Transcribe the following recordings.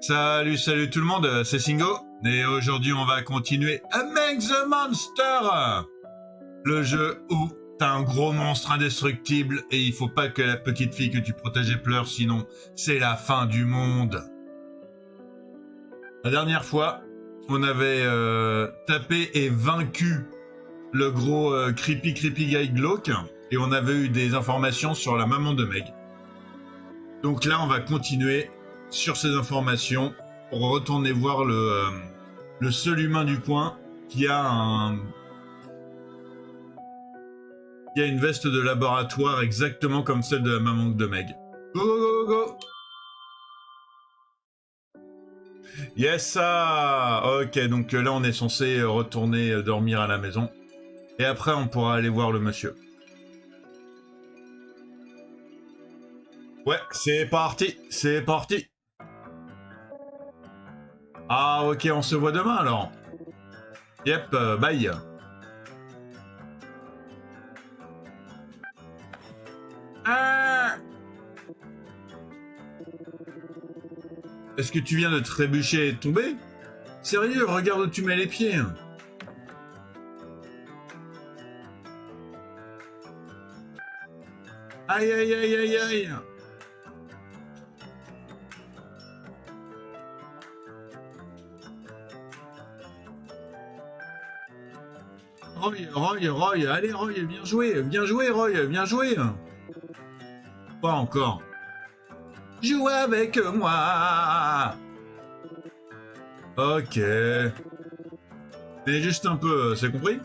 Salut, salut tout le monde, c'est Singo. Et aujourd'hui, on va continuer Among the Monster, le jeu où t'as un gros monstre indestructible et il faut pas que la petite fille que tu protégeais pleure, sinon c'est la fin du monde. La dernière fois, on avait tapé et vaincu le gros creepy guy glauque et on avait eu des informations sur la maman de Meg. Donc là, on va continuer sur ces informations pour retourner voir le seul humain du coin qui a une veste de laboratoire exactement comme celle de la maman de Meg. Go go go go go. Yes ça. Ok, donc là on est censé retourner dormir à la maison et après on pourra aller voir le monsieur. Ouais, c'est parti, c'est parti. Ah ok, on se voit demain alors. Yep, bye. Ah, est-ce que tu viens de trébucher et de tomber? Sérieux, regarde où tu mets les pieds. Aïe aïe aïe aïe aïe. Roy, allez Roy, bien joué Roy, bien joué. Pas encore. Joue avec moi. Ok. Mais juste un peu, c'est compris?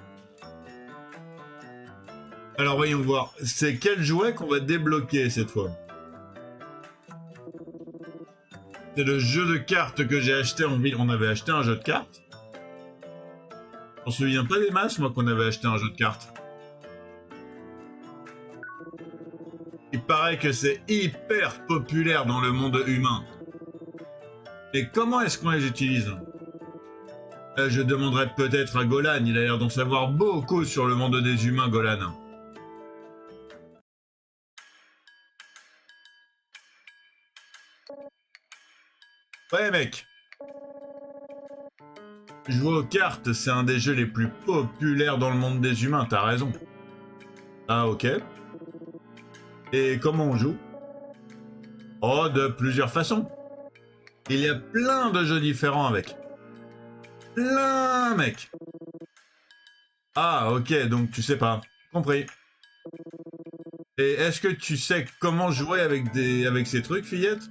Alors voyons voir, c'est quel jouet qu'on va débloquer cette fois? C'est le jeu de cartes que j'ai acheté en ville. On avait acheté un jeu de cartes. On se souvient pas des masses, moi, qu'on avait acheté un jeu de cartes. Il paraît que c'est hyper populaire dans le monde humain. Et comment est-ce qu'on les utilise? Je demanderais peut-être à Golan, il a l'air d'en savoir beaucoup sur le monde des humains, Golan. Ouais mec. Jouer aux cartes, c'est un des jeux les plus populaires dans le monde des humains, t'as raison. Ah ok. Et comment on joue? Oh, de plusieurs façons. Il y a plein de jeux différents avec. Plein, mec. Ah ok, donc tu sais pas. Compris. Et est-ce que tu sais comment jouer avec ces trucs, fillette?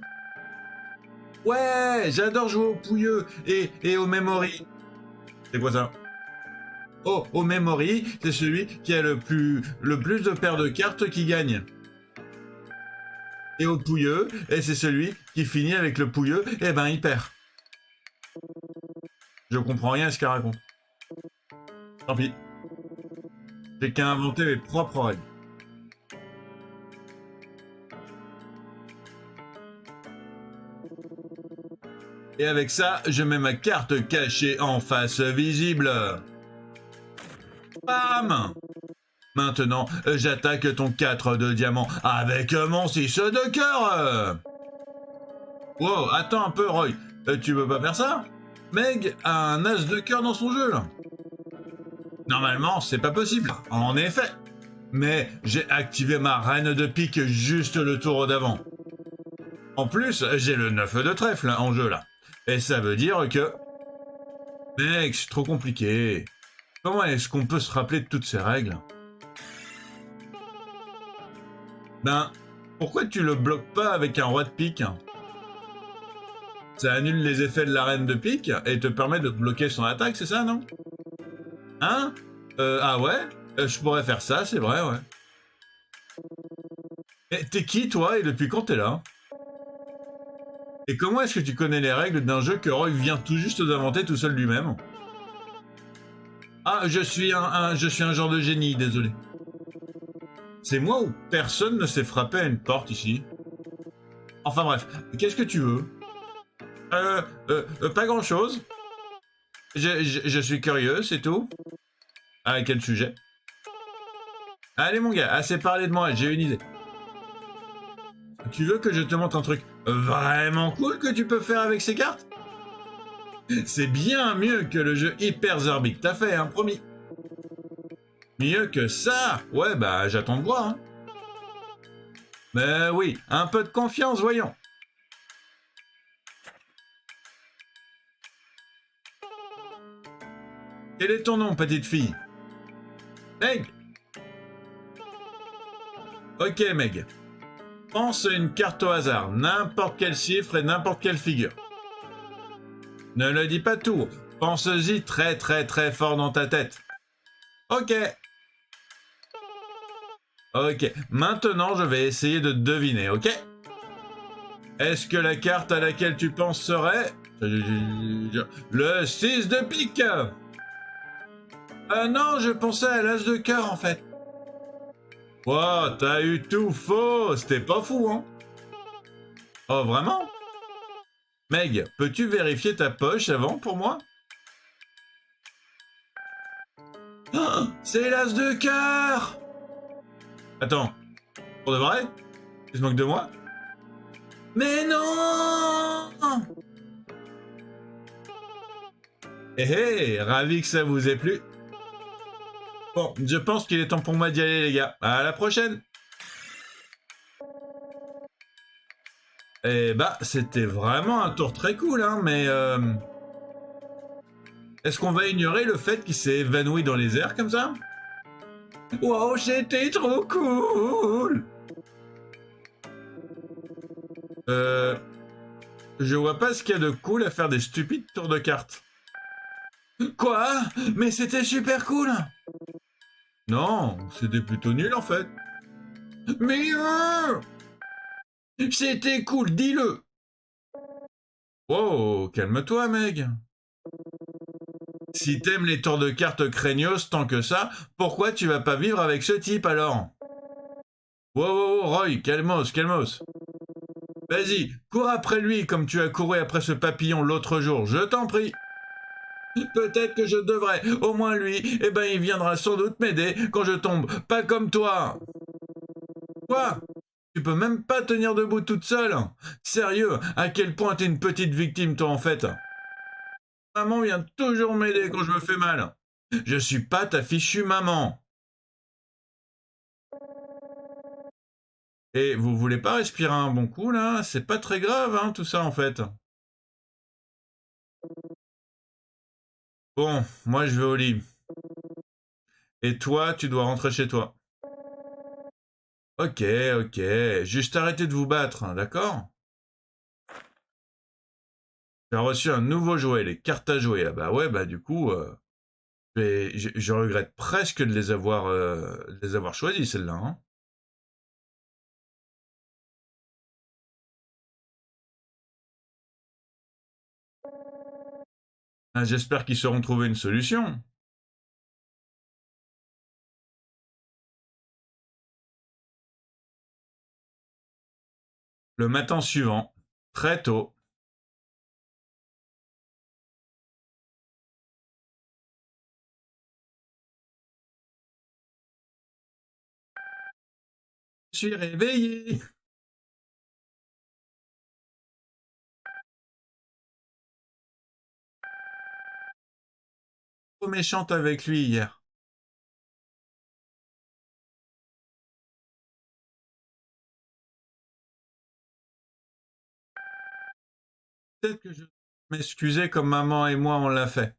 Ouais, j'adore jouer au pouilleux et au memory. C'est quoi ça? Oh, au memory, c'est celui qui a le plus de paires de cartes qui gagne. Et au pouilleux, et c'est celui qui finit avec le pouilleux, et ben il perd. Je comprends rien à ce qu'elle raconte. Tant pis. J'ai qu'à inventer mes propres règles. Et avec ça, je mets ma carte cachée en face visible. Bam! Maintenant, j'attaque ton 4 de diamant avec mon 6 de cœur. Wow, attends un peu, Roy. Tu veux pas faire ça? Meg a un as de cœur dans son jeu, là. Normalement, c'est pas possible. En effet. Mais j'ai activé ma reine de pique juste le tour d'avant. En plus, j'ai le 9 de trèfle en jeu, là. Et ça veut dire que... Mec, c'est trop compliqué. Comment est-ce qu'on peut se rappeler de toutes ces règles? Ben, pourquoi tu le bloques pas avec un roi de pique? Ça annule les effets de la reine de pique et te permet de bloquer son attaque, c'est ça, non? Hein? Ah ouais? Je pourrais faire ça, c'est vrai, ouais. Et t'es qui, toi, et depuis quand t'es là? Et comment est-ce que tu connais les règles d'un jeu que Roy vient tout juste d'inventer tout seul lui-même? Ah, je suis un genre de génie, désolé. C'est moi ou personne ne s'est frappé à une porte ici? Enfin bref, qu'est-ce que tu veux? Pas grand-chose. Je suis curieux, c'est tout. À quel sujet? Allez mon gars, assez parlé de moi, j'ai une idée. Tu veux que je te montre un truc Vraiment cool que tu peux faire avec ces cartes. C'est bien mieux que le jeu Hyper Zorby que t'as fait, hein, promis. Mieux que ça? Ouais, bah j'attends de voir, hein. Mais oui, un peu de confiance, voyons. Quel est ton nom, petite fille? Meg? Ok, Meg. Pense à une carte au hasard, n'importe quel chiffre et n'importe quelle figure. Ne le dis pas tout, pense-y très très très fort dans ta tête. Ok. Ok, maintenant je vais essayer de deviner, ok? Est-ce que la carte à laquelle tu penses serait... le 6 de pique? Non, je pensais à l'as de cœur en fait. Wow, t'as eu tout faux, c'était pas fou, hein? Oh, vraiment? Meg, peux-tu vérifier ta poche avant pour moi? Oh, c'est l'as de cœur! Attends, pour de vrai? Tu te moques de moi? Mais non! Hé hé, ravi que ça vous ait plu. Bon, je pense qu'il est temps pour moi d'y aller, les gars. À la prochaine! Eh bah, c'était vraiment un tour très cool, hein, mais... Est-ce qu'on va ignorer le fait qu'il s'est évanoui dans les airs comme ça? Wow, c'était trop cool! Je vois pas ce qu'il y a de cool à faire des stupides tours de cartes. Quoi? Mais c'était super cool! Non, c'était plutôt nul en fait. Mais c'était cool, dis-le! Wow, calme-toi, Meg. Si t'aimes les tours de cartes craignos tant que ça, pourquoi tu vas pas vivre avec ce type alors? Wow, wow, wow, Roy, calmos, calmos. Vas-y, cours après lui comme tu as couru après ce papillon l'autre jour, je t'en prie. Peut-être que je devrais, au moins lui, eh ben il viendra sans doute m'aider quand je tombe, pas comme toi. Quoi? Tu peux même pas tenir debout toute seule? Sérieux, à quel point t'es une petite victime toi en fait? Maman vient toujours m'aider quand je me fais mal. Je suis pas ta fichue maman. Et vous voulez pas respirer un bon coup là? C'est pas très grave hein, tout ça en fait. Bon, moi je vais au lit. Et toi, tu dois rentrer chez toi. Ok, ok. Juste arrêtez de vous battre, hein, d'accord? J'ai reçu un nouveau jouet, les cartes à jouer. Ah bah ouais, bah du coup, je regrette presque de les avoir choisies, celles-là, hein. Ah, j'espère qu'ils sauront trouver une solution. Le matin suivant, très tôt, je suis réveillé. Trop méchante avec lui hier. Peut-être que je vais m'excuser comme maman et moi on l'a fait.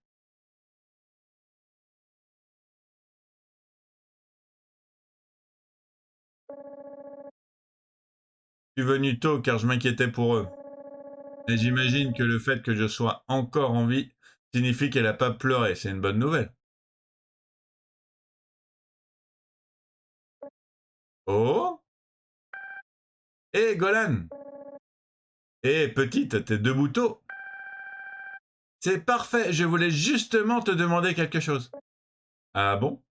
Je suis venu tôt car je m'inquiétais pour eux. Et j'imagine que le fait que je sois encore en vie signifie qu'elle n'a pas pleuré. C'est une bonne nouvelle. Oh? Hé, Golan! Hé, petite, t'es debout tôt? C'est parfait, je voulais justement te demander quelque chose. Ah bon?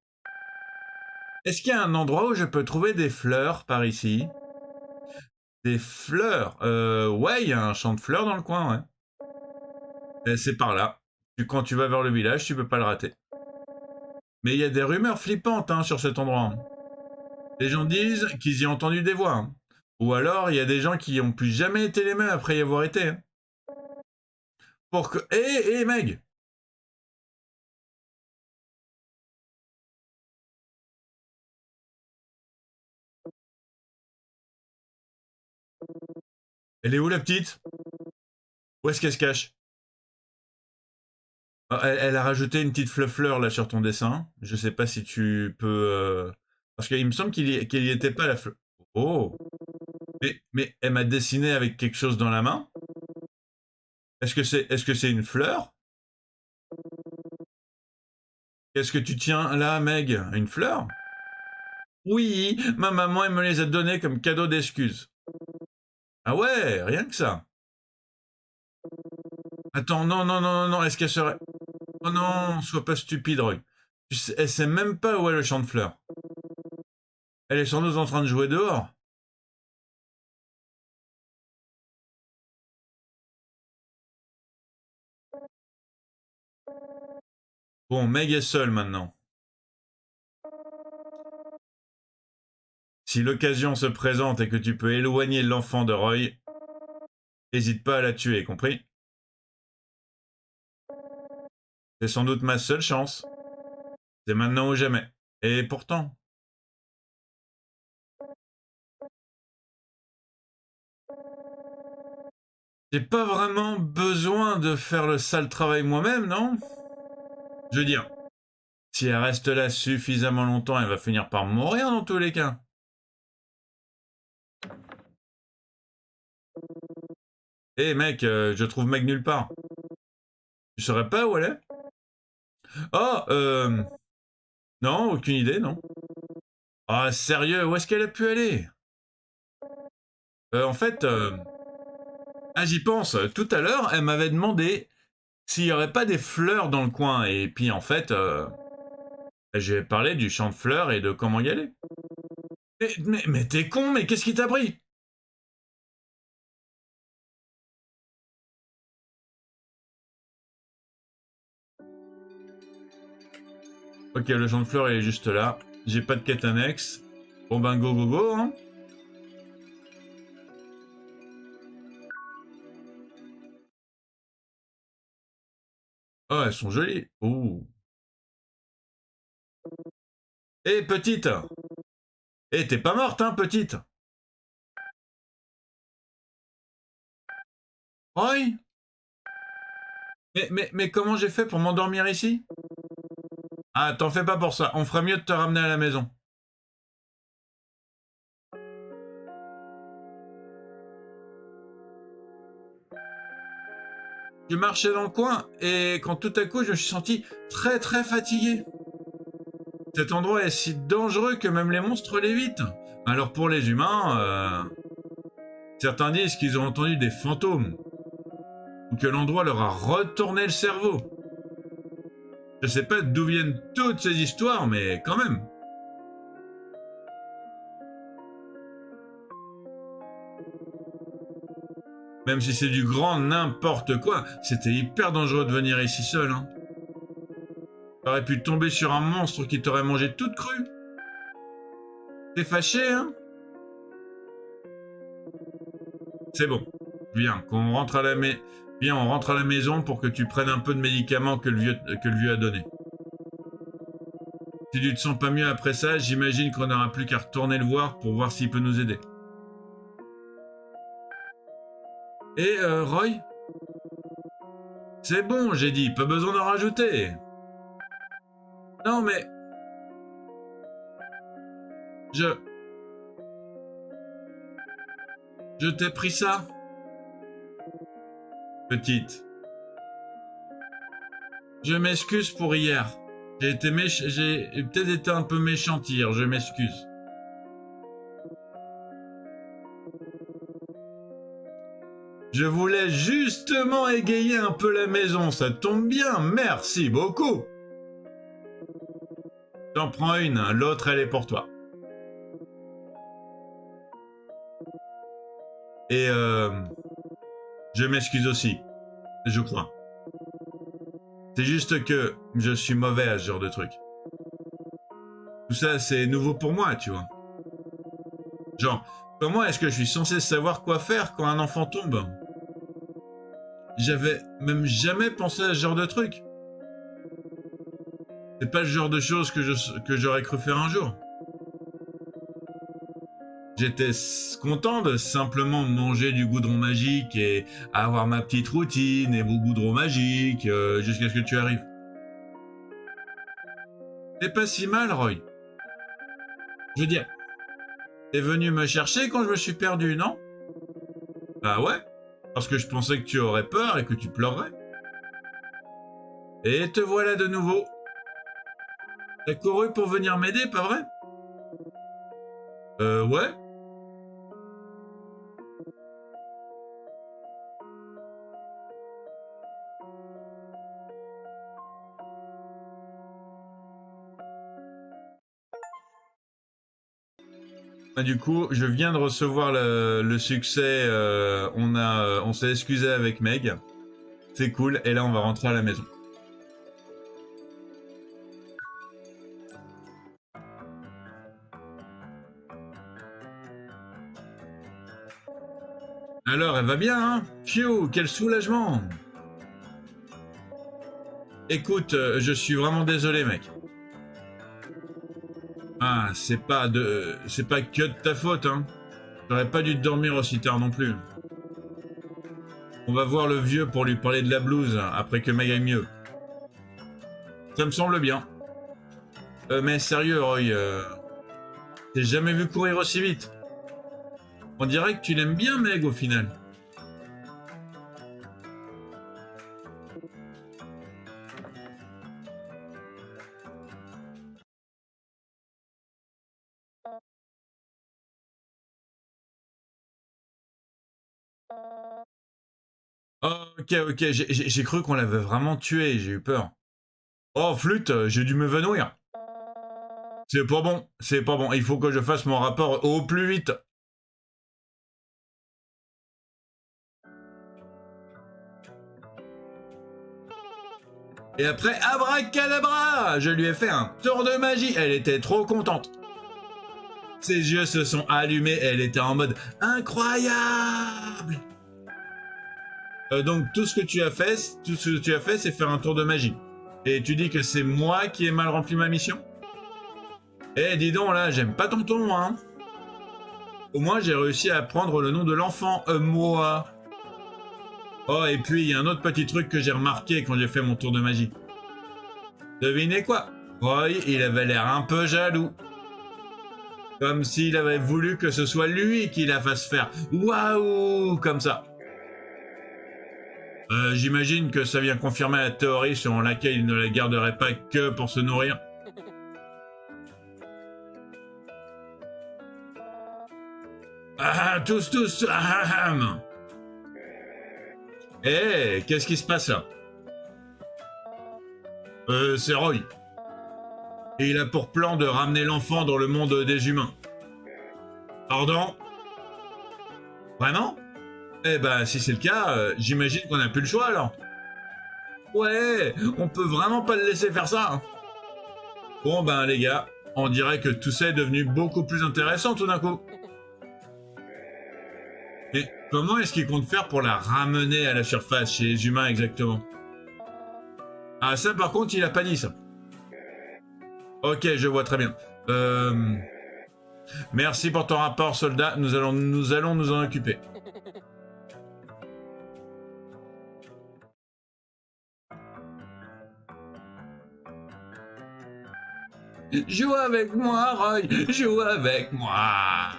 Est-ce qu'il y a un endroit où je peux trouver des fleurs par ici? Des fleurs? Ouais, il y a un champ de fleurs dans le coin, ouais. Et c'est par là. Quand tu vas vers le village, tu peux pas le rater. Mais il y a des rumeurs flippantes hein, sur cet endroit, hein. Les gens disent qu'ils y ont entendu des voix, hein. Ou alors, il y a des gens qui ont plus jamais été les mêmes après y avoir été. Hein. Pour que... Meg! Elle est où, la petite? Où est-ce qu'elle se cache? Ah, elle a rajouté une petite fleur là sur ton dessin. Je sais pas si tu peux... Parce qu'il me semble qu'il y était pas la fleur. Oh! Mais elle m'a dessiné avec quelque chose dans la main. Est-ce que c'est une fleur? Qu'est-ce que tu tiens là, Meg? Une fleur? Oui, ma maman elle me les a donnés comme cadeau d'excuse. Ah ouais, rien que ça. Attends, non, non, non, non, non, est-ce qu'elle serait... Oh non, sois pas stupide, Roy. Elle sait même pas où est le champ de fleurs. Elle est sans doute en train de jouer dehors. Bon, Meg est seule maintenant. Si l'occasion se présente et que tu peux éloigner l'enfant de Roy, n'hésite pas à la tuer, compris? C'est sans doute ma seule chance. C'est maintenant ou jamais. Et pourtant, j'ai pas vraiment besoin de faire le sale travail moi-même, non? Je veux dire, si elle reste là suffisamment longtemps, elle va finir par mourir dans tous les cas. Hé mec, je trouve Meg nulle part. Tu saurais pas où elle est? Oh, non, aucune idée, non. Ah, sérieux, où est-ce qu'elle a pu aller? En fait, ah, j'y pense. Tout à l'heure, elle m'avait demandé s'il y aurait pas des fleurs dans le coin. Et puis, en fait, j'ai parlé du champ de fleurs et de comment y aller. Mais t'es con, mais qu'est-ce qui t'a pris? Ok, le champ de fleurs, il est juste là. J'ai pas de quête annexe. Bon ben, go, go, go, hein. Oh, elles sont jolies. Ouh. Hé, petite! Hé, t'es pas morte, hein, petite? Oui. Mais comment j'ai fait pour m'endormir ici? Ah, t'en fais pas pour ça. On ferait mieux de te ramener à la maison. Je marchais dans le coin et quand tout à coup je me suis senti très très fatigué. Cet endroit est si dangereux que même les monstres l'évitent. Alors pour les humains, certains disent qu'ils ont entendu des fantômes ou que l'endroit leur a retourné le cerveau. Je sais pas d'où viennent toutes ces histoires, mais quand même. Même si c'est du grand n'importe quoi, c'était hyper dangereux de venir ici seul. Hein. T'aurais pu tomber sur un monstre qui t'aurait mangé toute crue. T'es fâché, hein? C'est bon. Viens, qu'on rentre à la Viens, on rentre à la maison pour que tu prennes un peu de médicaments que le vieux a donné. Si tu te sens pas mieux après ça, j'imagine qu'on n'aura plus qu'à retourner le voir pour voir s'il peut nous aider. Et Roy? C'est bon, j'ai dit, pas besoin d'en rajouter. Non mais... Je... Je t'ai pris ça. Petite. Je m'excuse pour hier. J'ai peut-être été un peu méchant hier, je m'excuse. Je voulais justement égayer un peu la maison, ça tombe bien, merci beaucoup. T'en prends une, hein, l'autre elle est pour toi. Et je m'excuse aussi, je crois. C'est juste que je suis mauvais à ce genre de truc. Tout ça, c'est nouveau pour moi, tu vois. Genre, Comment est-ce que je suis censé savoir quoi faire quand un enfant tombe? J'avais même jamais pensé à ce genre de truc. C'est pas le genre de choses que j'aurais cru faire un jour. J'étais content de simplement manger du goudron magique et avoir ma petite routine et mon goudron magique jusqu'à ce que tu arrives. C'est pas si mal, Roy. Je veux dire, t'es venu me chercher quand je me suis perdu, non? Bah ouais, parce que je pensais que tu aurais peur et que tu pleurerais. Et te voilà de nouveau. T'as couru pour venir m'aider, pas vrai? Ouais. Bah, du coup, je viens de recevoir le succès. On s'est excusé avec Meg. C'est cool. Et là, on va rentrer à la maison. Alors, elle va bien, hein? Phew, quel soulagement! Écoute, je suis vraiment désolé, mec. Ah, c'est pas que de ta faute, hein. J'aurais pas dû dormir aussi tard non plus. On va voir le vieux pour lui parler de la blouse après que Meg aille mieux. Ça me semble bien. Mais sérieux, Roy, t'es jamais vu courir aussi vite. On dirait que tu l'aimes bien, Meg, au final. Ok, j'ai cru qu'on l'avait vraiment tué, j'ai eu peur. Oh, flûte, j'ai dû m'évanouir. C'est pas bon, il faut que je fasse mon rapport au plus vite. Et après, abracadabra, je lui ai fait un tour de magie, elle était trop contente. Ses yeux se sont allumés, elle était en mode incroyable. Donc tout ce que tu as fait, c'est faire un tour de magie. Et tu dis que c'est moi qui ai mal rempli ma mission? Eh, dis donc là, j'aime pas ton ton, hein. Au moins, j'ai réussi à apprendre le nom de l'enfant, moi. Oh, et puis, il y a un autre petit truc que j'ai remarqué quand j'ai fait mon tour de magie. Devinez quoi? Roy, il avait l'air un peu jaloux. Comme s'il avait voulu que ce soit lui qui la fasse faire. Waouh, comme ça. J'imagine que ça vient confirmer la théorie selon laquelle il ne la garderait pas que pour se nourrir. Ah, tous. Eh, qu'est-ce qui se passe là? C'est Roy. Et il a pour plan de ramener l'enfant dans le monde des humains. Pardon? Vraiment? Eh ben, si c'est le cas, j'imagine qu'on n'a plus le choix alors. Ouais, on peut vraiment pas le laisser faire ça. Hein. Bon ben les gars, on dirait que tout ça est devenu beaucoup plus intéressant tout d'un coup. Mais comment est-ce qu'il compte faire pour la ramener à la surface chez les humains exactement? Ah ça par contre il a pas dit ça. Ok, je vois très bien. Merci pour ton rapport soldat, nous allons nous en occuper. Joue avec moi, Roy, joue avec moi.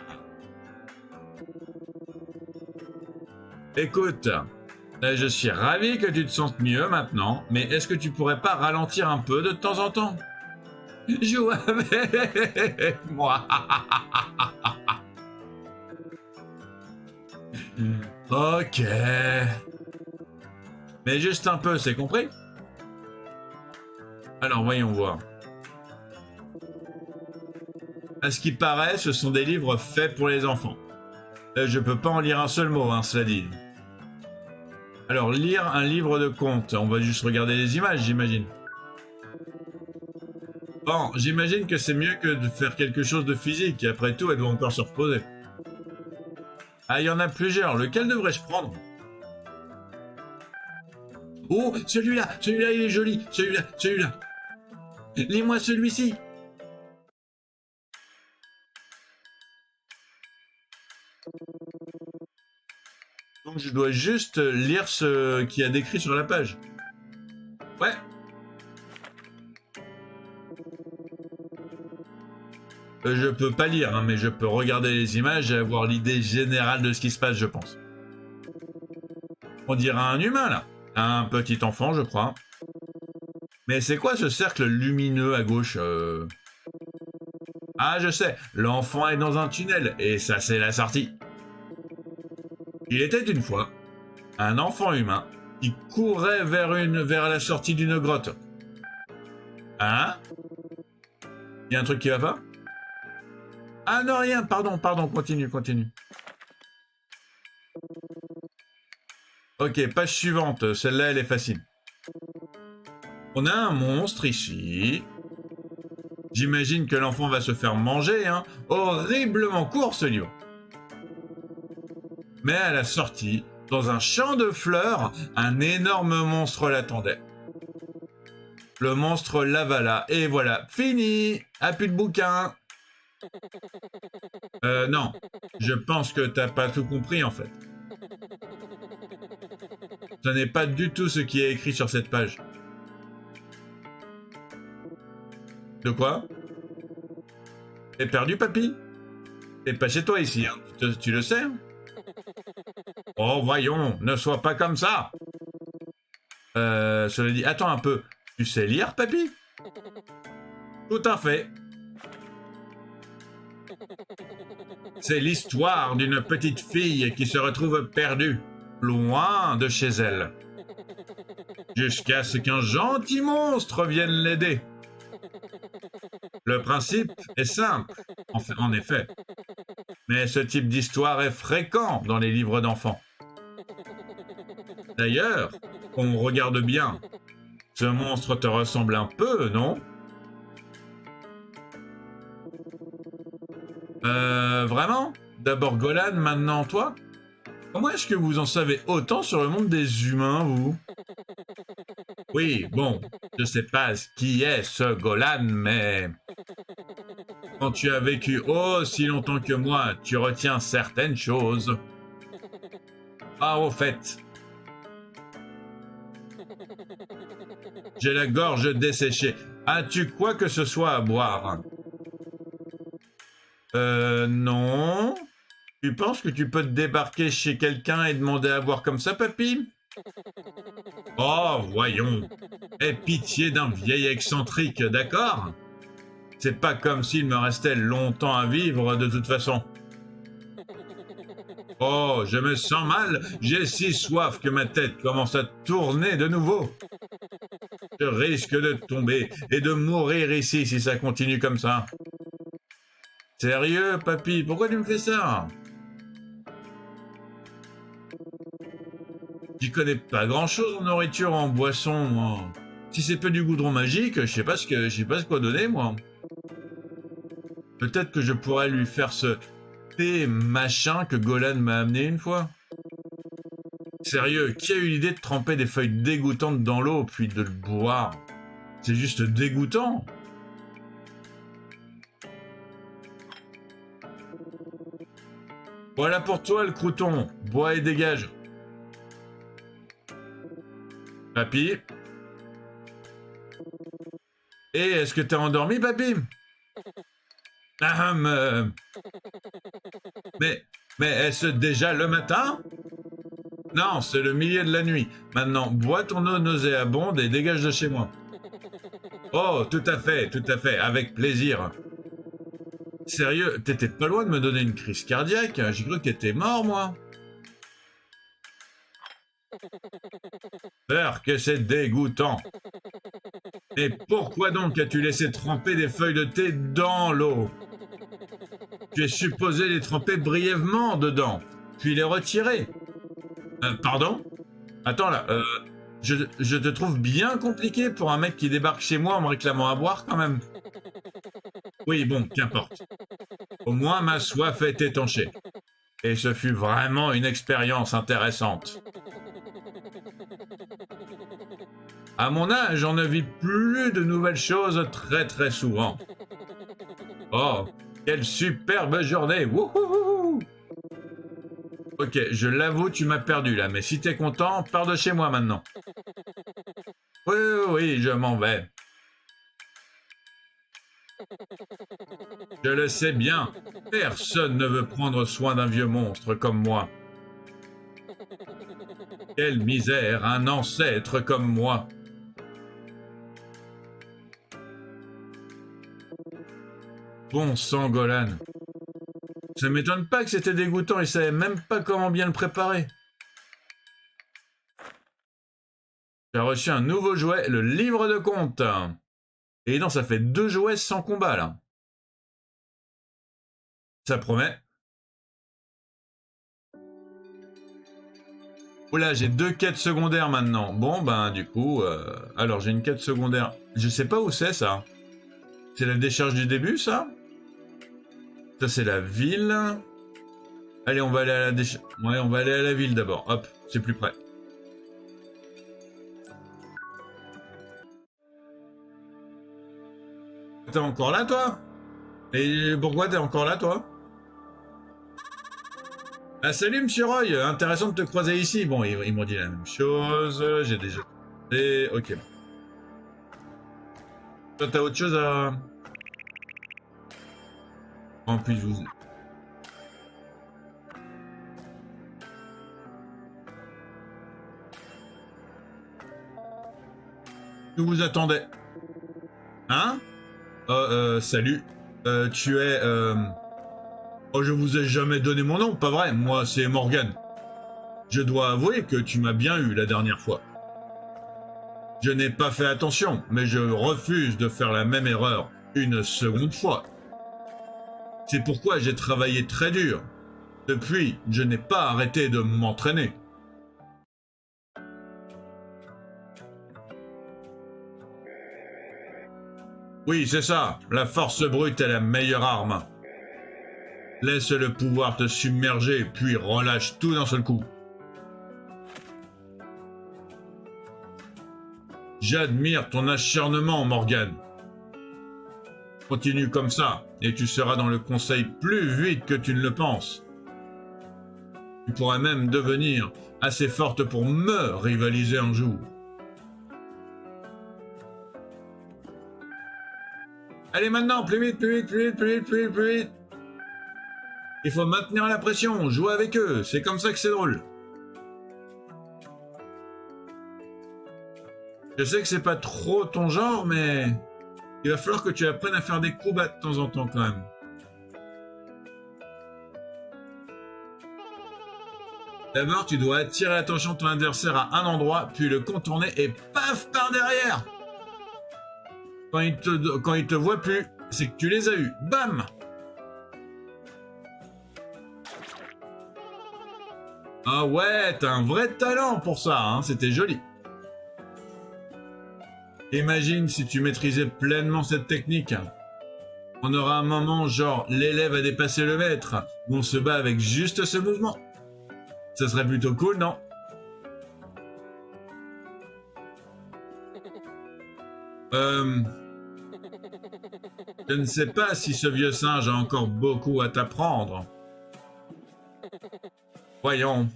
Écoute, je suis ravi que tu te sentes mieux maintenant, mais est-ce que tu pourrais pas ralentir un peu de temps en temps? Joue avec moi. Ok. Mais juste un peu, c'est compris? Alors, voyons voir. À ce qui paraît, ce sont des livres faits pour les enfants. Je peux pas en lire un seul mot, hein, cela dit. Alors, lire un livre de contes, on va juste regarder les images, j'imagine. Bon, j'imagine que c'est mieux que de faire quelque chose de physique, après tout, elle doit encore se reposer. Ah, il y en a plusieurs. Lequel devrais-je prendre? Oh, celui-là, celui-là, il est joli. Celui-là, celui-là. Lis-moi celui-ci. Donc, je dois juste lire ce qu'il y a décrit sur la page. Ouais. Je peux pas lire, hein, mais je peux regarder les images et avoir l'idée générale de ce qui se passe, je pense. On dirait un humain, là. Un petit enfant, je crois. Mais c'est quoi ce cercle lumineux à gauche Ah, je sais. L'enfant est dans un tunnel, et ça, c'est la sortie. Il était une fois un enfant humain qui courait vers la sortie d'une grotte. Hein? Il y a un truc qui va pas? Ah non, rien, pardon, continue. Ok, page suivante, celle-là, elle est facile. On a un monstre ici. J'imagine que l'enfant va se faire manger, hein. Horriblement court, ce livre. Mais à la sortie, dans un champ de fleurs, un énorme monstre l'attendait. Le monstre l'avala, et voilà, fini! Ah, plus de bouquin! Non. Je pense que t'as pas tout compris, en fait. Ce n'est pas du tout ce qui est écrit sur cette page. De quoi? T'es perdu, papy? T'es pas chez toi ici, hein. Tu le sais? Oh, voyons, ne sois pas comme ça! Cela dit, attends un peu. Tu sais lire, papy? Tout à fait. C'est l'histoire d'une petite fille qui se retrouve perdue, loin de chez elle, jusqu'à ce qu'un gentil monstre vienne l'aider. Le principe est simple, en effet, mais ce type d'histoire est fréquent dans les livres d'enfants. D'ailleurs, on regarde bien, ce monstre te ressemble un peu, non? Vraiment? D'abord Golan, maintenant toi? Comment est-ce que vous en savez autant sur le monde des humains, vous? Oui, bon, je sais pas qui est ce Golan, mais... Quand tu as vécu aussi longtemps que moi, tu retiens certaines choses. Ah, au fait... J'ai la gorge desséchée. As-tu quoi que ce soit à boire? Non. Tu penses que tu peux te débarquer chez quelqu'un et demander à boire comme ça, papy? Oh, voyons. Aie pitié d'un vieil excentrique, d'accord? C'est pas comme s'il me restait longtemps à vivre de toute façon. Oh, je me sens mal. J'ai si soif que ma tête commence à tourner de nouveau. Je risque de tomber et de mourir ici si ça continue comme ça. Sérieux, papy, pourquoi tu me fais ça? J'y connais pas grand-chose en nourriture, en boisson, moi. Si c'est pas du goudron magique, je sais pas quoi donner, moi. Peut-être que je pourrais lui faire ce thé machin que Golan m'a amené une fois. Sérieux, qui a eu l'idée de tremper des feuilles dégoûtantes dans l'eau puis de le boire? C'est juste dégoûtant. Voilà pour toi le crouton. Bois et dégage. Papy? Et est-ce que t'es endormi, papy? Mais est-ce déjà le matin? Non, c'est le milieu de la nuit. Maintenant, bois ton eau nauséabonde et dégage de chez moi. Oh, tout à fait, avec plaisir. Sérieux, t'étais pas loin de me donner une crise cardiaque? J'ai cru que t'étais mort, moi. Peur que c'est dégoûtant. Et pourquoi donc as-tu laissé tremper des feuilles de thé dans l'eau? Tu es supposé les tremper brièvement dedans, puis les retirer. Pardon? Attends là, je te trouve bien compliqué pour un mec qui débarque chez moi en me réclamant à boire quand même. Oui, bon, qu'importe. Au moins ma soif est étanchée. Et ce fut vraiment une expérience intéressante. À mon âge, on ne vit plus de nouvelles choses très très souvent. Oh, quelle superbe journée! Wouhou! Ok, je l'avoue, tu m'as perdu là, mais si t'es content, pars de chez moi maintenant. Oui, oui, oui, je m'en vais. Je le sais bien, personne ne veut prendre soin d'un vieux monstre comme moi. Quelle misère, un ancêtre comme moi. Bon sang, Golan. Ça m'étonne pas que c'était dégoûtant, il savait même pas comment bien le préparer. J'ai reçu un nouveau jouet, le livre de compte. Et non, ça fait 2 jouets sans combat, là. Ça promet. Oula, j'ai 2 quêtes secondaires maintenant. Bon, ben, du coup... Alors, j'ai une quête secondaire. Je sais pas où c'est, ça. C'est la décharge du début, ça? Ça, c'est la ville. Allez, on va aller à la décharge... Ouais, on va aller à la ville, d'abord. Hop, c'est plus près. T'es encore là, toi? Et pourquoi t'es encore là, toi? Ah, salut, monsieur Roy, intéressant de te croiser ici. Bon, ils m'ont dit la même chose, j'ai déjà... Et... ok. Toi, t'as autre chose à... En plus, vous... Je vous attendais. Hein? Salut. Tu es... Oh, je vous ai jamais donné mon nom, pas vrai? Moi, c'est Morgan. Je dois avouer que tu m'as bien eu la dernière fois. Je n'ai pas fait attention, mais je refuse de faire la même erreur une seconde fois. C'est pourquoi j'ai travaillé très dur. Depuis, je n'ai pas arrêté de m'entraîner. Oui, c'est ça. La force brute est la meilleure arme. Laisse le pouvoir te submerger, puis relâche tout d'un seul coup. J'admire ton acharnement, Morgan. Continue comme ça, et tu seras dans le conseil plus vite que tu ne le penses. Tu pourrais même devenir assez forte pour me rivaliser un jour. Allez maintenant, plus vite, plus vite, plus vite, plus vite, plus vite, plus vite. Il faut maintenir la pression, jouer avec eux, c'est comme ça que c'est drôle. Je sais que c'est pas trop ton genre, mais il va falloir que tu apprennes à faire des combats de temps en temps quand même. D'abord, tu dois attirer l'attention de ton adversaire à un endroit, puis le contourner et paf par derrière. Quand il te voit plus, c'est que tu les as eus. Bam! Ah ouais, t'as un vrai talent pour ça, hein, c'était joli. Imagine si tu maîtrisais pleinement cette technique. On aura un moment genre l'élève a dépassé le maître, où on se bat avec juste ce mouvement. Ça serait plutôt cool, non? Je ne sais pas si ce vieux singe a encore beaucoup à t'apprendre. Voyons.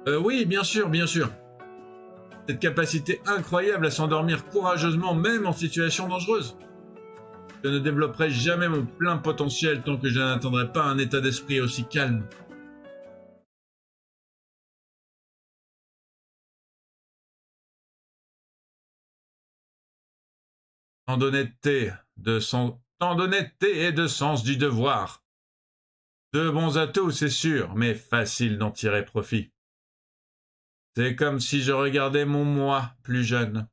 Oui, bien sûr, bien sûr. Cette capacité incroyable à s'endormir courageusement même en situation dangereuse. Je ne développerai jamais mon plein potentiel tant que je n'atteindrai pas un état d'esprit aussi calme. Tant d'honnêteté et de sens du devoir. De bons atouts, c'est sûr, mais facile d'en tirer profit. C'est comme si je regardais mon moi plus jeune.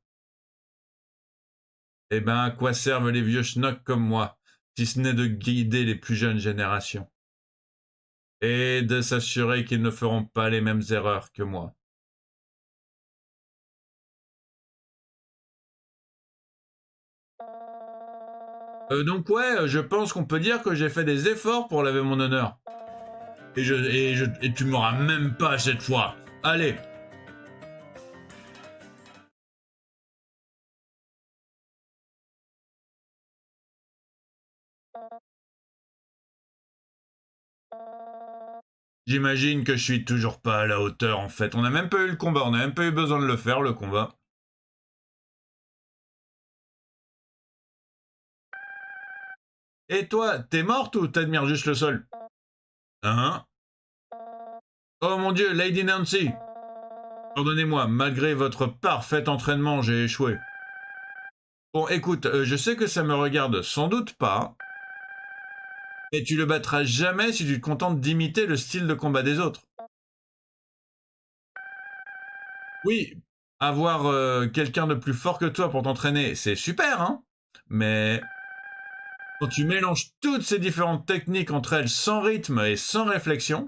Eh ben, à quoi servent les vieux schnocks comme moi, si ce n'est de guider les plus jeunes générations et de s'assurer qu'ils ne feront pas les mêmes erreurs que moi. Donc ouais, je pense qu'on peut dire que j'ai fait des efforts pour laver mon honneur. Et tu m'auras même pas cette fois. Allez. J'imagine que je suis toujours pas à la hauteur en fait. On n'a même pas eu le combat, on n'a même pas eu besoin de le faire le combat. Et toi, t'es morte ou t'admires juste le sol? Hein? Oh mon dieu, Lady Nancy! Pardonnez-moi, malgré votre parfait entraînement, j'ai échoué. Bon, écoute, je sais que ça me regarde sans doute pas, mais tu le battras jamais si tu te contentes d'imiter le style de combat des autres. Oui, avoir quelqu'un de plus fort que toi pour t'entraîner, c'est super, hein? Mais quand tu mélanges toutes ces différentes techniques entre elles sans rythme et sans réflexion,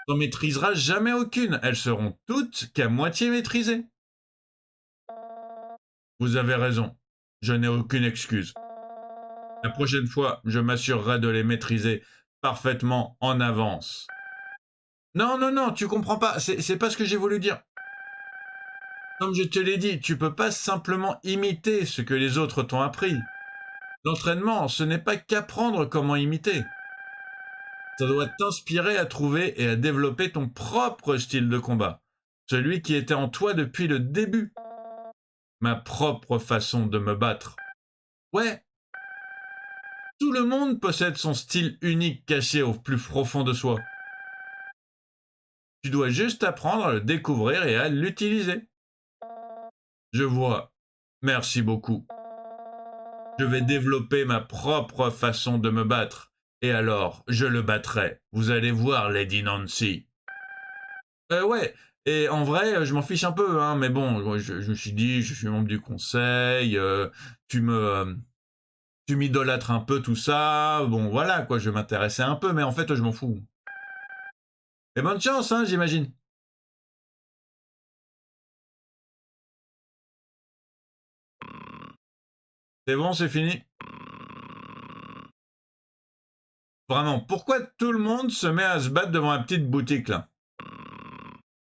t'en maîtriseras jamais aucune. Elles seront toutes qu'à moitié maîtrisées. Vous avez raison. Je n'ai aucune excuse. La prochaine fois, je m'assurerai de les maîtriser parfaitement en avance. Non, non, non, tu comprends pas. C'est pas ce que j'ai voulu dire. Comme je te l'ai dit, tu peux pas simplement imiter ce que les autres t'ont appris. L'entraînement, ce n'est pas qu'apprendre comment imiter. Ça doit t'inspirer à trouver et à développer ton propre style de combat. Celui qui était en toi depuis le début. Ma propre façon de me battre. Ouais, tout le monde possède son style unique caché au plus profond de soi. Tu dois juste apprendre à le découvrir et à l'utiliser. Je vois. Merci beaucoup. Je vais développer ma propre façon de me battre. Et alors, je le battrai. Vous allez voir, Lady Nancy. Ouais. Et en vrai, je m'en fiche un peu, hein. Mais bon, je me suis dit, je suis membre du conseil. Tu me, tu m'idolâtres un peu tout ça. Bon, voilà, quoi. Je m'intéressais un peu, mais en fait, je m'en fous. Et bonne chance, hein, j'imagine. C'est bon, c'est fini. Vraiment, pourquoi tout le monde se met à se battre devant la petite boutique là?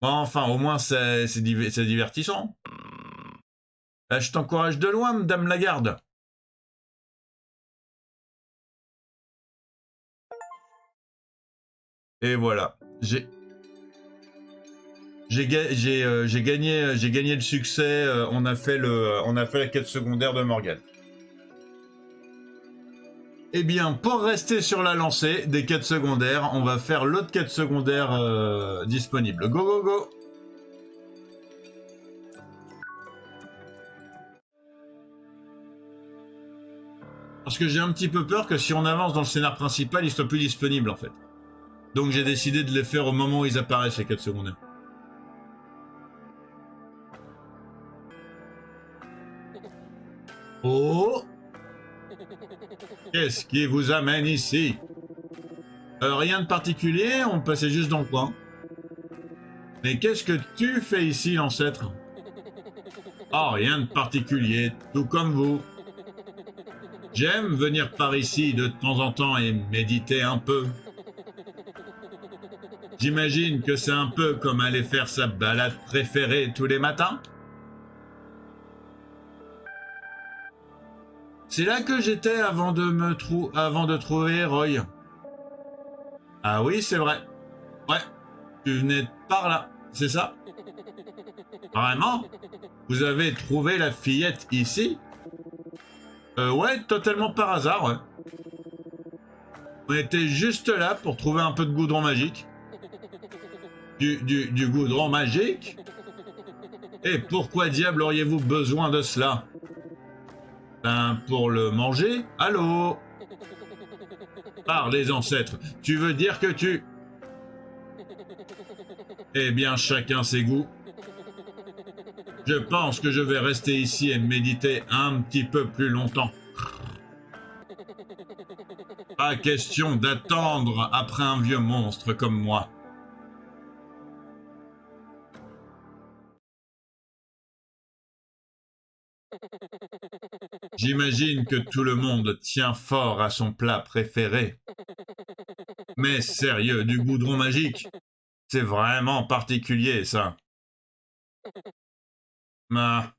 Enfin, au moins c'est divertissant. Je t'encourage de loin, Madame Lagarde. Et voilà, j'ai gagné le succès. On a fait la quête secondaire de Morgane. Eh bien, pour rester sur la lancée des quêtes secondaires, on va faire l'autre quête secondaire disponible. Go, go, go! Parce que j'ai un petit peu peur que si on avance dans le scénar principal, ils soient plus disponibles en fait. Donc j'ai décidé de les faire au moment où ils apparaissent, les quêtes secondaires. Oh! Qu'est-ce qui vous amène ici? Rien de particulier, on passait juste dans le coin. Mais qu'est-ce que tu fais ici, l'ancêtre? Oh, rien de particulier, tout comme vous. J'aime venir par ici de temps en temps et méditer un peu. J'imagine que c'est un peu comme aller faire sa balade préférée tous les matins. C'est là que j'étais avant de trouver Roy. Ah oui, c'est vrai. Ouais, tu venais par là, c'est ça? Vraiment? Vous avez trouvé la fillette ici? Ouais, totalement par hasard, ouais. On était juste là pour trouver un peu de goudron magique. Du goudron magique? Et pourquoi diable auriez-vous besoin de cela? Ben, pour le manger? Allô? Par les ancêtres, tu veux dire que tu... Eh bien, chacun ses goûts. Je pense que je vais rester ici et méditer un petit peu plus longtemps. Pas question d'attendre après un vieux monstre comme moi. J'imagine que tout le monde tient fort à son plat préféré. Mais sérieux, du goudron magique, c'est vraiment particulier, ça. Ah,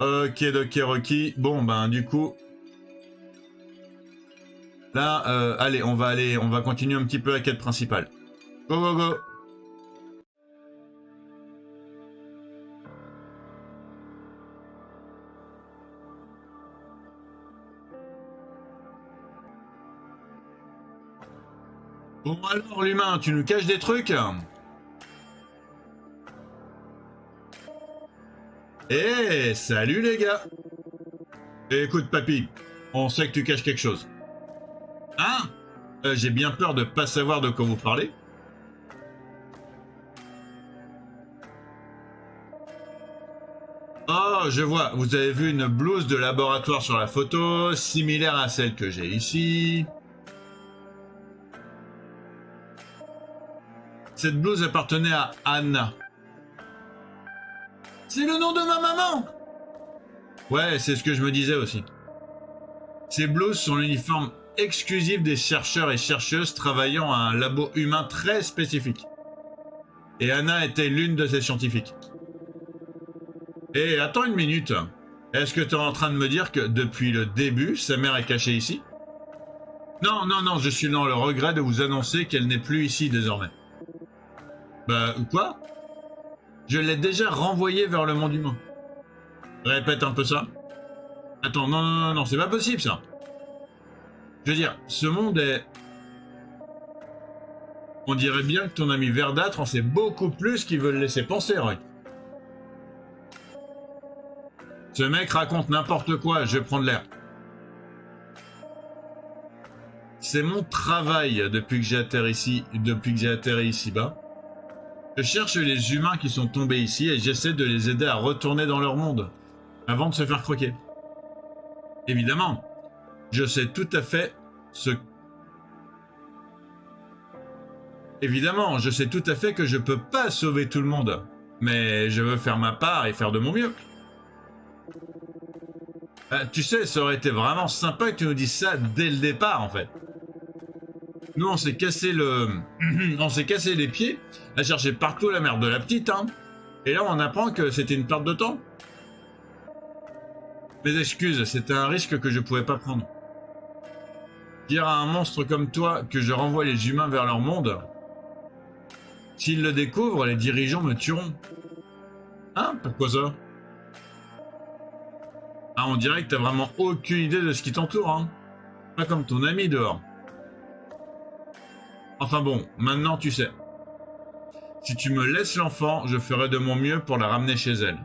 ok, ok, Rocky. Bon, ben, du coup, là, allez, on va continuer un petit peu la quête principale. Go, go, go. Bon, alors, l'humain, tu nous caches des trucs? Eh, salut les gars. Écoute, papy, on sait que tu caches quelque chose. Hein? J'ai bien peur de pas savoir de quoi vous parlez. Oh, je vois, vous avez vu une blouse de laboratoire sur la photo, similaire à celle que j'ai ici. Cette blouse appartenait à Anna. C'est le nom de ma maman! Ouais, c'est ce que je me disais aussi. Ces blouses sont l'uniforme exclusif des chercheurs et chercheuses travaillant à un labo humain très spécifique. Et Anna était l'une de ces scientifiques. Et attends une minute. Est-ce que tu es en train de me dire que depuis le début, sa mère est cachée ici? Non, non, non, je suis dans le regret de vous annoncer qu'elle n'est plus ici désormais. Bah, quoi? Je l'ai déjà renvoyée vers le monde humain. Répète un peu ça. Attends, non, non, non, non, c'est pas possible ça. Je veux dire, ce monde est... On dirait bien que ton ami verdâtre en sait beaucoup plus qu'il veut le laisser penser, Roy. Ce mec raconte n'importe quoi, je vais prendre l'air. C'est mon travail depuis que j'ai atterri ici-bas. Je cherche les humains qui sont tombés ici et j'essaie de les aider à retourner dans leur monde, avant de se faire croquer. Évidemment, je sais tout à fait ce... Évidemment, je sais tout à fait que je peux pas sauver tout le monde, mais je veux faire ma part et faire de mon mieux. Tu sais, ça aurait été vraiment sympa que tu nous dises ça dès le départ, en fait. Nous, on s'est cassé on s'est cassé les pieds à chercher partout la mère de la petite, hein. Et là, on apprend que c'était une perte de temps. Mes excuses, c'était un risque que je pouvais pas prendre. Dire à un monstre comme toi que je renvoie les humains vers leur monde, s'ils le découvrent, les dirigeants me tueront. Hein? Pourquoi ça? Ah, on dirait que t'as vraiment aucune idée de ce qui t'entoure, hein. Pas comme ton ami dehors. Enfin bon, maintenant tu sais. Si tu me laisses l'enfant, je ferai de mon mieux pour la ramener chez elle.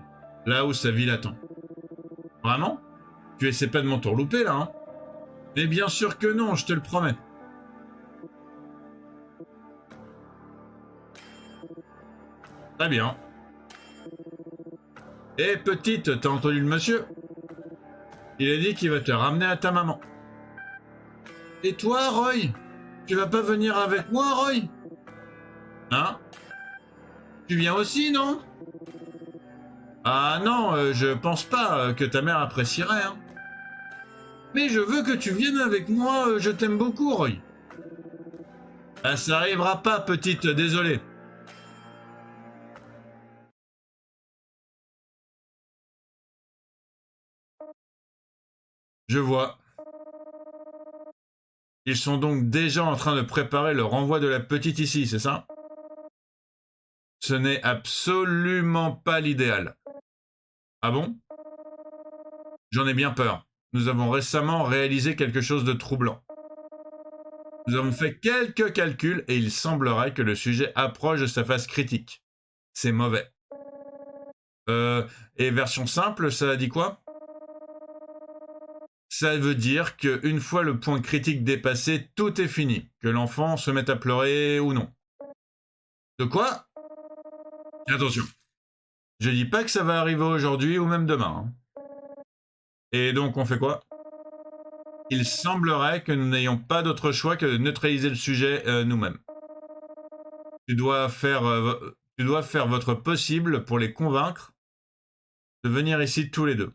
Là où sa vie l'attend. Vraiment? Tu essaies pas de m'entourlouper là, hein? Mais bien sûr que non, je te le promets. Très bien. Eh petite, t'as entendu le monsieur? Il a dit qu'il va te ramener à ta maman. Et toi, Roy? Tu vas pas venir avec moi, Roy? Hein? Tu viens aussi, non? Ah non, je pense pas que ta mère apprécierait, hein. Mais je veux que tu viennes avec moi, je t'aime beaucoup, Roy. Ah, ça arrivera pas, petite, désolé. Je vois. Ils sont donc déjà en train de préparer le renvoi de la petite ici, c'est ça? Ce n'est absolument pas l'idéal. Ah bon? J'en ai bien peur. Nous avons récemment réalisé quelque chose de troublant. Nous avons fait quelques calculs et il semblerait que le sujet approche de sa phase critique. C'est mauvais. Et version simple, ça dit quoi? Ça veut dire qu'une fois le point critique dépassé, tout est fini. Que l'enfant se mette à pleurer ou non. De quoi? Attention. Je dis pas que ça va arriver aujourd'hui ou même demain, hein. Et donc on fait quoi? Il semblerait que nous n'ayons pas d'autre choix que de neutraliser le sujet nous-mêmes. Tu dois faire votre possible pour les convaincre de venir ici tous les deux.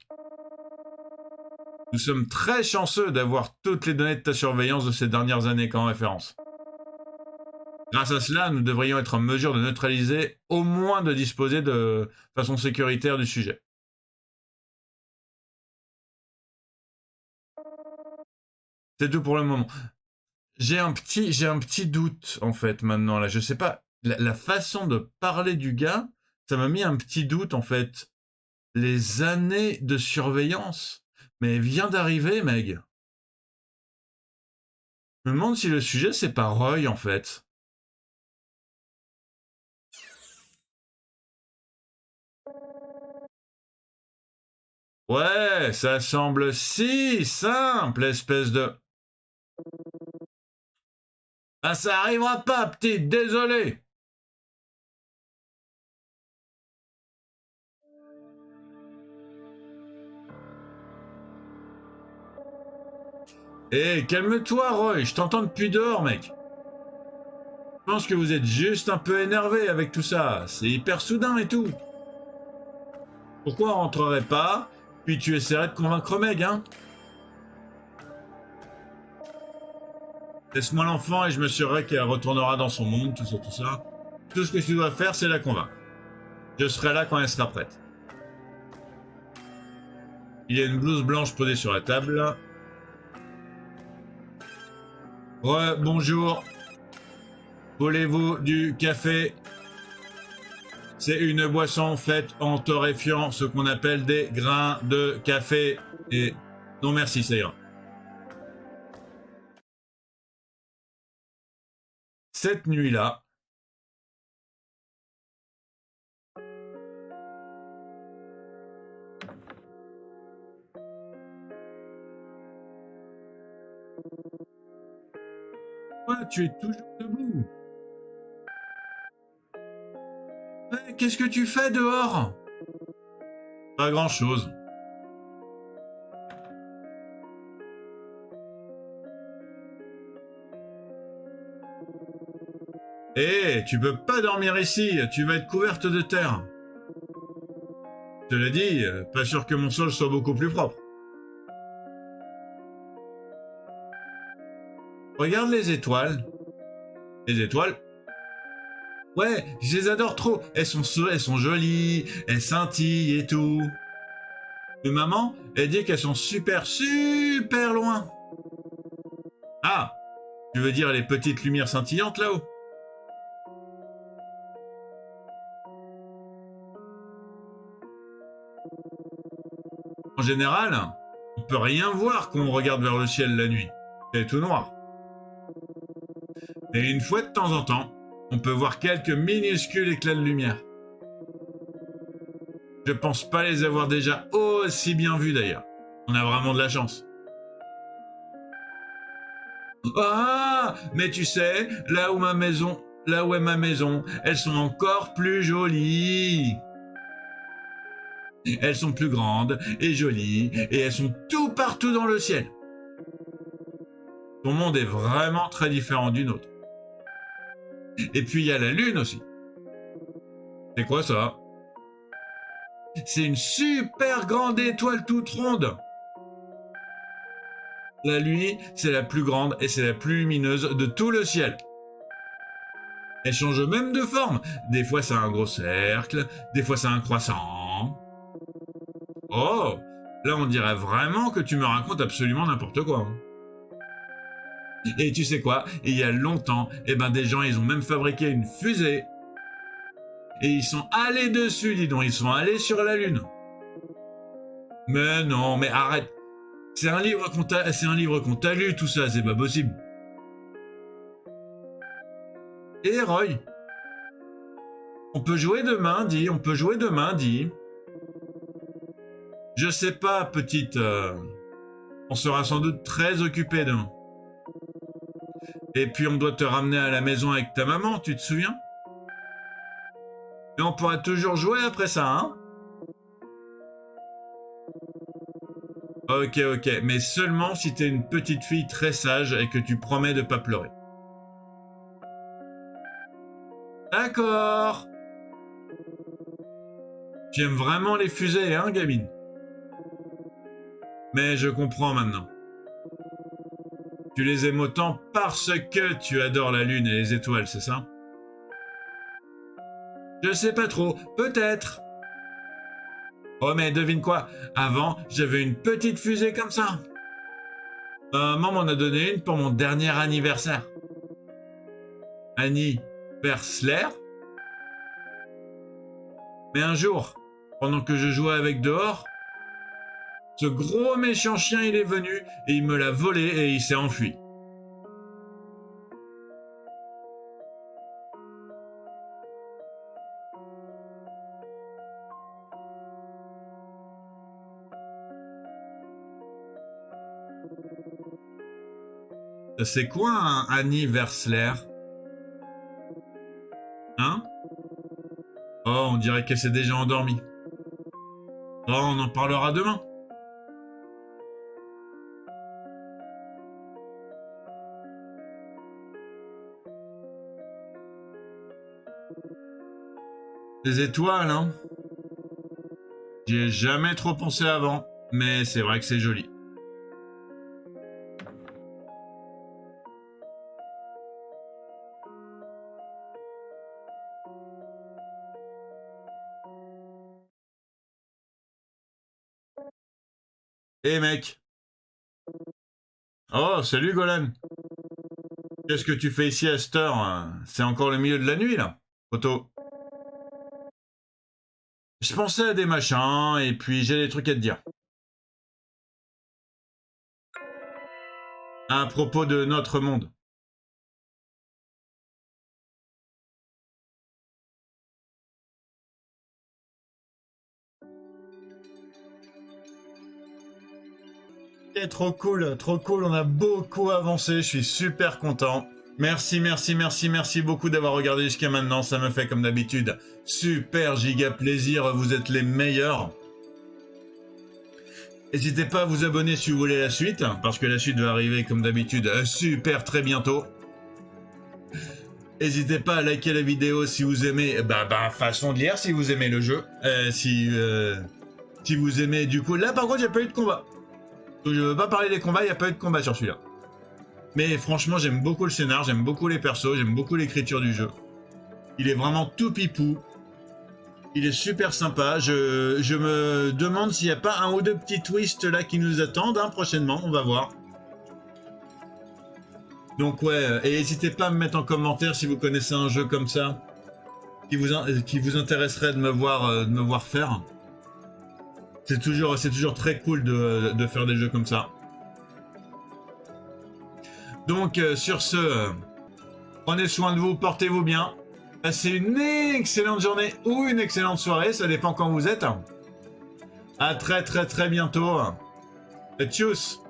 Nous sommes très chanceux d'avoir toutes les données de ta surveillance de ces dernières années comme référence. Grâce à cela, nous devrions être en mesure de neutraliser, au moins de disposer de façon sécuritaire du sujet. C'est tout pour le moment. J'ai un petit doute, en fait, maintenant, là. Je sais pas, la façon de parler du gars, ça m'a mis un petit doute, en fait. Les années de surveillance. Mais vient d'arriver, Meg. Je me demande si le sujet, c'est pas Roy, en fait. Ouais, ça semble si simple, espèce de... Ah, ça arrivera pas, petite, désolé. Hé, calme-toi, Roy, je t'entends depuis dehors, mec. Je pense que vous êtes juste un peu énervé avec tout ça. C'est hyper soudain et tout. Pourquoi on rentrerait pas, puis tu essaierais de convaincre Meg, hein? Laisse-moi l'enfant et je me m'assurerai qu'elle retournera dans son monde, tout ça, tout ça. Tout ce que tu dois faire, c'est la convaincre. Je serai là quand elle sera prête. Il y a une blouse blanche posée sur la table. Ouais, bonjour. Voulez-vous du café? C'est une boisson faite en torréfiant ce qu'on appelle des grains de café. Et non merci, ça ira. Cette nuit-là, toi, tu es toujours debout. Mais qu'est-ce que tu fais dehors? Pas grand-chose. Eh, tu peux pas dormir ici, tu vas être couverte de terre. Je te l'ai dit, pas sûr que mon sol soit beaucoup plus propre. Regarde les étoiles. Les étoiles? Ouais, je les adore trop. Elles sont jolies, elles scintillent et tout. Mais maman, elle dit qu'elles sont super, super loin. Ah, tu veux dire les petites lumières scintillantes là-haut? En général, on peut rien voir quand on regarde vers le ciel la nuit. C'est tout noir. Et une fois de temps en temps, on peut voir quelques minuscules éclats de lumière. Je pense pas les avoir déjà aussi bien vus d'ailleurs. On a vraiment de la chance. Ah, mais tu sais, là où est ma maison, elles sont encore plus jolies. Elles sont plus grandes et jolies et elles sont tout partout dans le ciel. Ton monde est vraiment très différent du nôtre. Et puis il y a la lune aussi. C'est quoi ça? C'est une super grande étoile toute ronde. La nuit, c'est la plus grande et c'est la plus lumineuse de tout le ciel. Elle change même de forme. Des fois, c'est un gros cercle, des fois, c'est un croissant. Oh, là, on dirait vraiment que tu me racontes absolument n'importe quoi. Et tu sais quoi? Il y a longtemps, des gens, ils ont même fabriqué une fusée. Et ils sont allés dessus, dis donc. Ils sont allés sur la Lune. Mais non, mais arrête. C'est un livre qu'on t'a lu, tout ça, c'est pas possible. Et Roy, on peut jouer demain, dis. Je sais pas, petite. On sera sans doute très occupés demain. Et puis on doit te ramener à la maison avec ta maman, tu te souviens? Et on pourra toujours jouer après ça, hein? Ok, mais seulement si t'es une petite fille très sage et que tu promets de pas pleurer. D'accord. Tu aimes vraiment les fusées, hein, gamine? Mais je comprends maintenant. Tu les aimes autant parce que tu adores la lune et les étoiles, c'est ça? Je sais pas trop, peut-être. Oh mais devine quoi? Avant, j'avais une petite fusée comme ça. Maman m'en a donné une pour mon dernier anniversaire. Anniversaire? Mais un jour, pendant que je jouais avec dehors, ce gros méchant chien il est venu et il me l'a volé et il s'est enfui. C'est quoi un anniversaire? Hein? Oh, on dirait qu'elle s'est déjà endormie. Oh, on en parlera demain. Des étoiles, hein? J'y ai jamais trop pensé avant, mais c'est vrai que c'est joli. Hé mec! Oh, salut Golan! Qu'est-ce que tu fais ici à cette heure? C'est encore le milieu de la nuit là, Otto. Je pensais à des machins et puis j'ai des trucs à te dire. À propos de notre monde. C'est trop cool, on a beaucoup avancé, je suis super content. Merci, merci, merci, merci beaucoup d'avoir regardé jusqu'à maintenant, ça me fait comme d'habitude super giga plaisir, vous êtes les meilleurs. N'hésitez pas à vous abonner si vous voulez la suite, parce que la suite va arriver comme d'habitude super très bientôt. N'hésitez pas à liker la vidéo si vous aimez, façon de lire, si vous aimez le jeu, si vous aimez du coup, là par contre il n'y a pas eu de combat. Donc, je veux pas parler des combats, il n'y a pas eu de combat sur celui-là. Mais franchement, j'aime beaucoup le scénar, j'aime beaucoup les persos, j'aime beaucoup l'écriture du jeu. Il est vraiment tout pipou. Il est super sympa. Je me demande s'il n'y a pas un ou deux petits twists là qui nous attendent prochainement, on va voir. Donc ouais, et n'hésitez pas à me mettre en commentaire si vous connaissez un jeu comme ça, qui vous intéresserait de me voir faire. C'est toujours très cool de faire des jeux comme ça. Donc sur ce, prenez soin de vous, portez-vous bien. Passez une excellente journée ou une excellente soirée, ça dépend quand vous êtes. À très très très bientôt. Et tchuss!